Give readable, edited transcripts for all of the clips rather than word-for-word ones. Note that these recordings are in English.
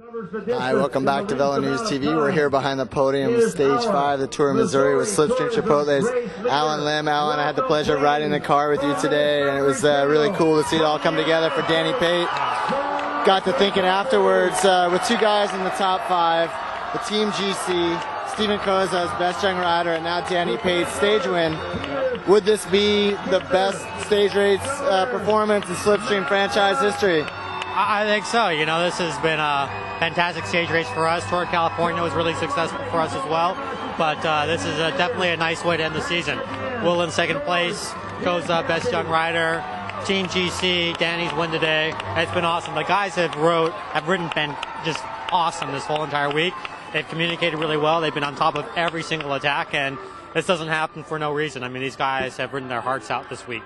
Hi, welcome back to Velo News TV. We're here behind the podium, Stage 5, the Tour of Missouri with Slipstream Chipotle's Alan Lim. Alan, I had the pleasure of riding the car with you today, and it was really cool to see it all come together for Danny Pate. Got to thinking afterwards, with two guys in the top 5, the Team GC, Stephen Koza as best young rider, and now Danny Pate's stage win. Would this be the best stage race performance in Slipstream franchise history? I think so. You know, this has been a fantastic stage race for us. Tour of California was really successful for us as well. But this is definitely a nice way to end the season. Will in second place, Koza best young rider, Team GC, Danny's win today. It's been awesome. The guys have been just awesome this whole entire week. They've communicated really well. They've been on top of every single attack, and this doesn't happen for no reason. I mean, these guys have ridden their hearts out this week.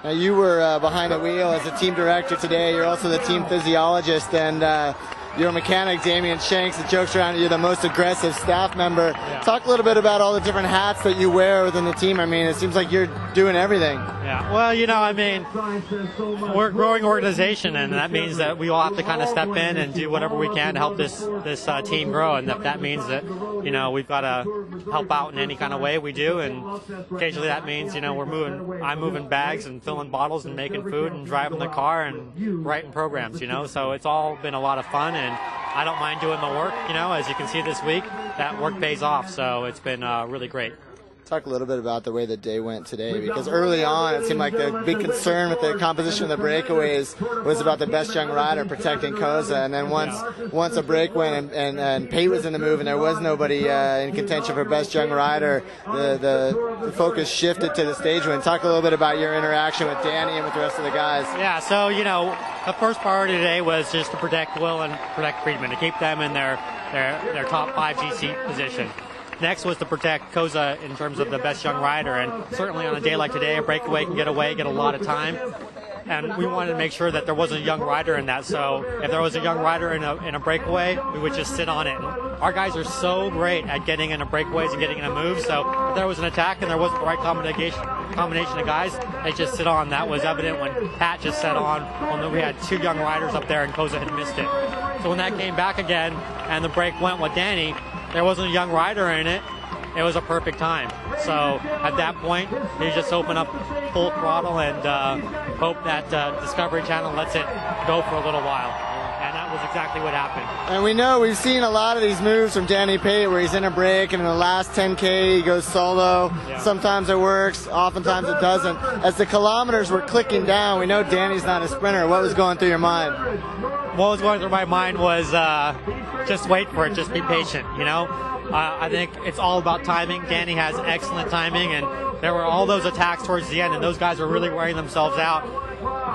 Now, you were behind the wheel as a team director today. You're also the team physiologist, and your mechanic, Damian Shanks, that jokes around you're the most aggressive staff member. Yeah. Talk a little bit about all the different hats that you wear within the team. I mean, it seems like you're doing everything. Yeah, well, you know, I mean, we're a growing organization, and that means that we all have to kind of step in and do whatever we can to help this team grow, and that means that, you know, we've got to help out in any kind of way we do, and occasionally that means, you know, I'm moving bags and filling bottles and making food and driving the car and writing programs, you know, so it's all been a lot of fun, and I don't mind doing the work, you know, as you can see this week, that work pays off, so it's been really great. Talk a little bit about the way the day went today, because early on it seemed like the big concern with the composition of the breakaways was about the best young rider protecting Koza, and then once a break went and Pate was in the move and there was nobody in contention for best young rider, the focus shifted to the stage win. Talk a little bit about your interaction with Danny and with the rest of the guys. Yeah, so, you know, the first priority today was just to protect Will and protect Friedman, to keep them in their top 5 GC position. Next was to protect Koza in terms of the best young rider, and certainly on a day like today, a breakaway can get a lot of time, and we wanted to make sure that there wasn't a young rider in that, so if there was a young rider in a breakaway, we would just sit on it. And our guys are so great at getting into breakaways and getting into moves, so if there was an attack and there wasn't the right combination of guys, they just sit on. That was evident when Pat just sat on when we had 2 young riders up there and Koza had missed it. So when that came back again and the break went with Danny, there wasn't a young rider in it. It was a perfect time. So at that point, you just open up full throttle and hope that Discovery Channel lets it go for a little while. And that was exactly what happened. And we've seen a lot of these moves from Danny Pate where he's in a break and in the last 10K he goes solo. Yeah. Sometimes it works, oftentimes it doesn't. As the kilometers were clicking down, we know Danny's not a sprinter. What was going through your mind? What was going through my mind was just wait for it, just be patient, you know? I think it's all about timing. Danny has excellent timing, and there were all those attacks towards the end, and those guys were really wearing themselves out.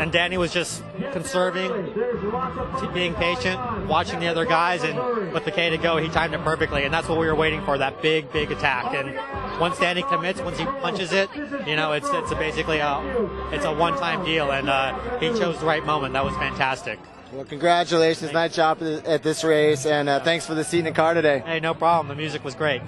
And Danny was just conserving, being patient, watching the other guys, and with the K to go, he timed it perfectly, and that's what we were waiting for, that big attack. And once Danny commits, once he punches it, you know, it's basically a one-time deal, and he chose the right moment. That was fantastic. Well, congratulations. Nice job at this race, and thanks for the seat in the car today. Hey, no problem. The music was great.